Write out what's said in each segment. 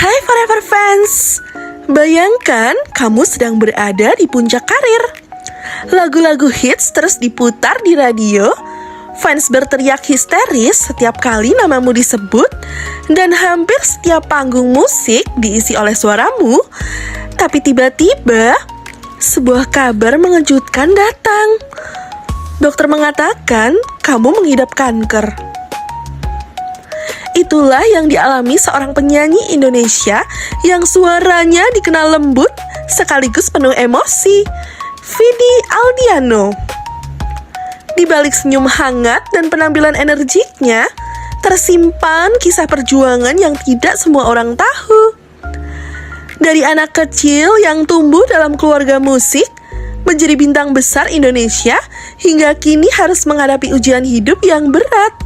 Hai Forever Fans, bayangkan kamu sedang berada di puncak karir. Lagu-lagu hits terus diputar di radio, fans berteriak histeris setiap kali namamu disebut, dan hampir setiap panggung musik diisi oleh suaramu. Tapi tiba-tiba, sebuah kabar mengejutkan datang. Dokter mengatakan kamu mengidap kanker. Itulah yang dialami seorang penyanyi Indonesia yang suaranya dikenal lembut sekaligus penuh emosi, Vidi Aldiano. Di balik senyum hangat dan penampilan energiknya, tersimpan kisah perjuangan yang tidak semua orang tahu. Dari anak kecil yang tumbuh dalam keluarga musik, menjadi bintang besar Indonesia, hingga kini harus menghadapi ujian hidup yang berat.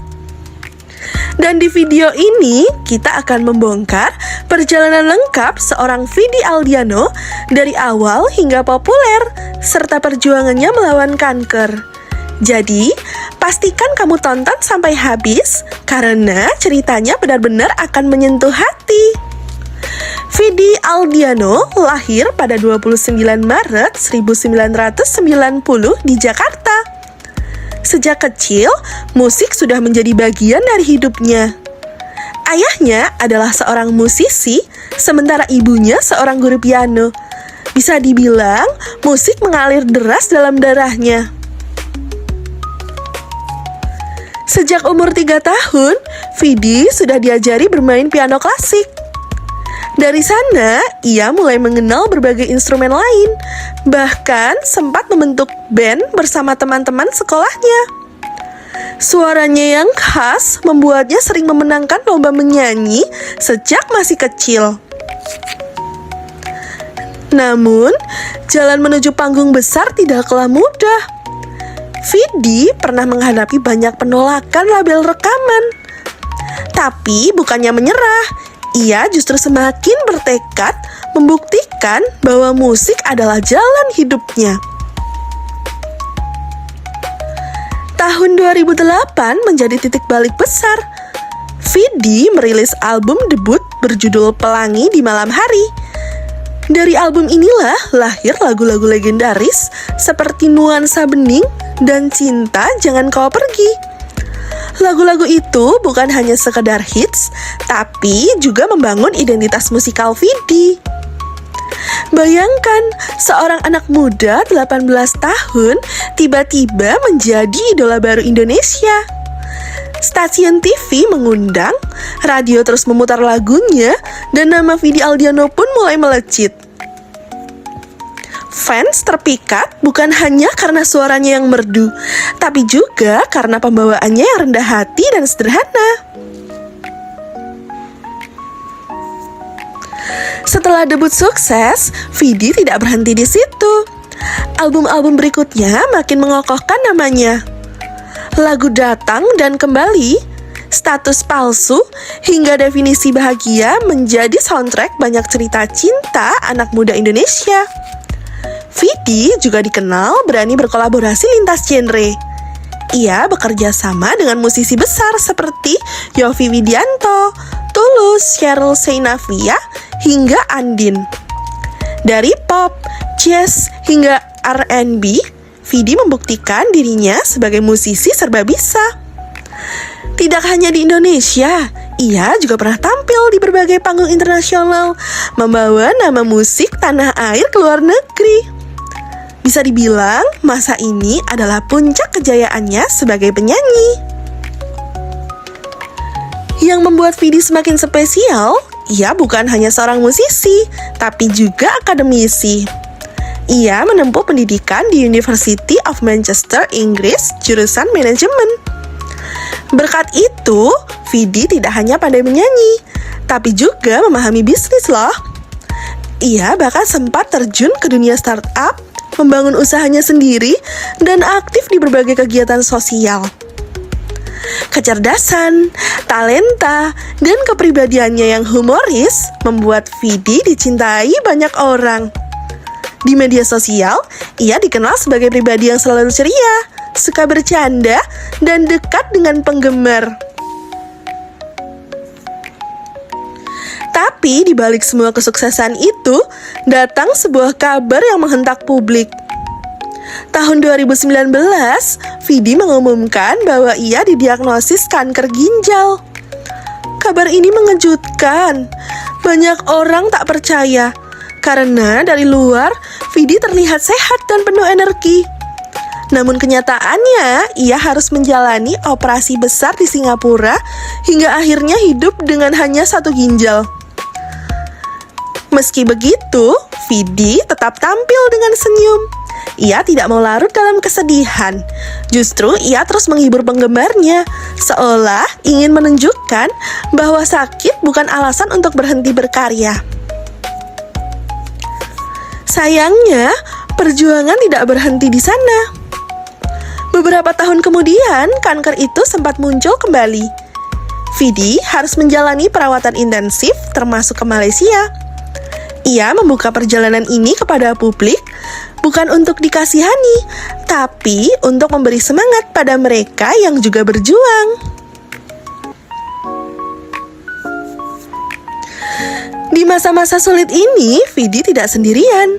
Dan di video ini, kita akan membongkar perjalanan lengkap seorang Vidi Aldiano dari awal hingga populer, serta perjuangannya melawan kanker. Jadi, pastikan kamu tonton sampai habis, karena ceritanya benar-benar akan menyentuh hati. Vidi Aldiano lahir pada 29 Maret 1990 di Jakarta. Sejak kecil, musik sudah menjadi bagian dari hidupnya. Ayahnya adalah seorang musisi, sementara ibunya seorang guru piano. Bisa dibilang, musik mengalir deras dalam darahnya. Sejak umur 3 tahun, Vidi sudah diajari bermain piano klasik. Dari sana, ia mulai mengenal berbagai instrumen lain, bahkan sempat membentuk band bersama teman-teman sekolahnya. Suaranya yang khas membuatnya sering memenangkan lomba menyanyi sejak masih kecil. Namun, jalan menuju panggung besar tidaklah mudah. Vidi pernah menghadapi banyak penolakan label rekaman. Tapi bukannya menyerah, ia justru semakin bertekad membuktikan bahwa musik adalah jalan hidupnya. Tahun 2008 menjadi titik balik besar. Vidi merilis album debut berjudul Pelangi di Malam Hari. Dari album inilah lahir lagu-lagu legendaris seperti Nuansa Bening dan Cinta Jangan Kau Pergi. Lagu-lagu itu bukan hanya sekedar hits, tapi juga membangun identitas musikal Vidi. Bayangkan, seorang anak muda 18 tahun tiba-tiba menjadi idola baru Indonesia. Stasiun TV mengundang, radio terus memutar lagunya, dan nama Vidi Aldiano pun mulai melejit. Fans terpikat bukan hanya karena suaranya yang merdu, tapi juga karena pembawaannya yang rendah hati dan sederhana. Setelah debut sukses, Vidi tidak berhenti di situ. Album-album berikutnya makin mengokohkan namanya. Lagu Datang dan Kembali, Status Palsu, hingga Definisi Bahagia menjadi soundtrack banyak cerita cinta anak muda Indonesia. Vidi juga dikenal berani berkolaborasi lintas genre. Ia bekerja sama dengan musisi besar seperti Yovie Widianto, Tulus, Cheryl Sheinafia, hingga Andin. Dari pop, jazz, hingga R&B, Vidi membuktikan dirinya sebagai musisi serba bisa. Tidak hanya di Indonesia, ia juga pernah tampil di berbagai panggung internasional, membawa nama musik tanah air ke luar negeri. Bisa dibilang, masa ini adalah puncak kejayaannya sebagai penyanyi. Yang membuat Vidi semakin spesial, ia bukan hanya seorang musisi, tapi juga akademisi. Ia menempuh pendidikan di University of Manchester, Inggris, jurusan manajemen. Berkat itu, Vidi tidak hanya pandai menyanyi, tapi juga memahami bisnis loh. Ia bahkan sempat terjun ke dunia startup, membangun usahanya sendiri, dan aktif di berbagai kegiatan sosial. Kecerdasan, talenta, dan kepribadiannya yang humoris membuat Vidi dicintai banyak orang. Di media sosial, ia dikenal sebagai pribadi yang selalu ceria, suka bercanda, dan dekat dengan penggemar. Tapi di balik semua kesuksesan itu, datang sebuah kabar yang menghentak publik. Tahun 2019, Vidi mengumumkan bahwa ia didiagnosis kanker ginjal. Kabar ini mengejutkan. Banyak orang tak percaya, karena dari luar, Vidi terlihat sehat dan penuh energi. Namun kenyataannya, ia harus menjalani operasi besar di Singapura hingga akhirnya hidup dengan hanya satu ginjal. Meski begitu, Vidi tetap tampil dengan senyum. Ia tidak mau larut dalam kesedihan. Justru ia terus menghibur penggemarnya, seolah ingin menunjukkan bahwa sakit bukan alasan untuk berhenti berkarya. Sayangnya, perjuangan tidak berhenti di sana. Beberapa tahun kemudian, kanker itu sempat muncul kembali. Vidi harus menjalani perawatan intensif termasuk ke Malaysia. Ia membuka perjalanan ini kepada publik bukan untuk dikasihani, tapi untuk memberi semangat pada mereka yang juga berjuang. Di masa-masa sulit ini, Vidi tidak sendirian.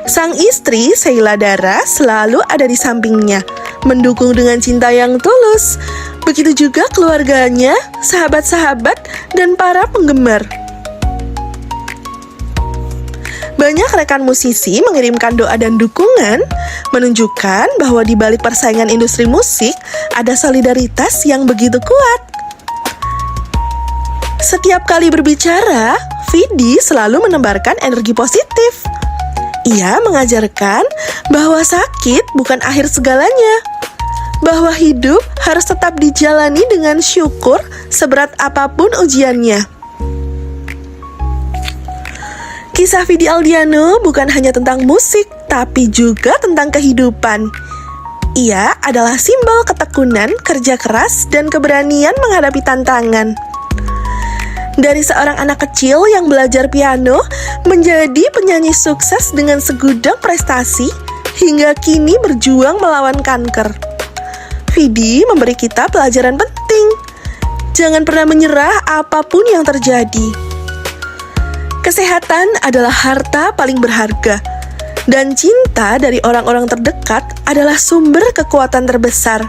Sang istri, Sheila Dara, selalu ada di sampingnya, mendukung dengan cinta yang tulus. Begitu juga keluarganya, sahabat-sahabat, dan para penggemar. Banyak rekan musisi mengirimkan doa dan dukungan, menunjukkan bahwa di balik persaingan industri musik, ada solidaritas yang begitu kuat. Setiap kali berbicara, Vidi selalu menebarkan energi positif. Ia mengajarkan bahwa sakit bukan akhir segalanya, bahwa hidup harus tetap dijalani dengan syukur seberat apapun ujiannya. Kisah Vidi Aldiano bukan hanya tentang musik, tapi juga tentang kehidupan. Ia adalah simbol ketekunan, kerja keras, dan keberanian menghadapi tantangan. Dari seorang anak kecil yang belajar piano menjadi penyanyi sukses dengan segudang prestasi, hingga kini berjuang melawan kanker. Vidi memberi kita pelajaran penting. Jangan pernah menyerah apapun yang terjadi. Kesehatan adalah harta paling berharga, dan cinta dari orang-orang terdekat adalah sumber kekuatan terbesar.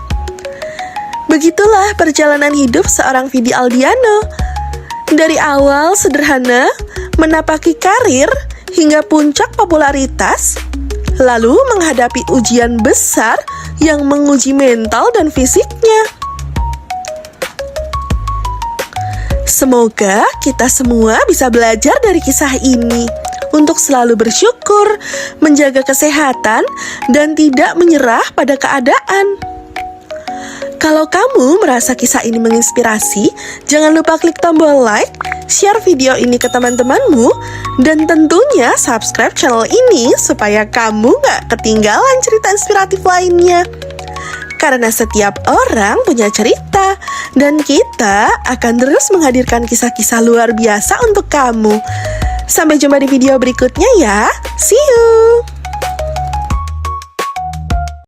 Begitulah perjalanan hidup seorang Vidi Aldiano. Dari awal sederhana, menapaki karir, hingga puncak popularitas, lalu menghadapi ujian besar yang menguji mental dan fisiknya. Semoga kita semua bisa belajar dari kisah ini untuk selalu bersyukur, menjaga kesehatan, dan tidak menyerah pada keadaan. Kalau kamu merasa kisah ini menginspirasi, jangan lupa klik tombol like, share video ini ke teman-temanmu, dan tentunya subscribe channel ini supaya kamu gak ketinggalan cerita inspiratif lainnya. Karena setiap orang punya cerita, dan kita akan terus menghadirkan kisah-kisah luar biasa untuk kamu. Sampai jumpa di video berikutnya ya. See you!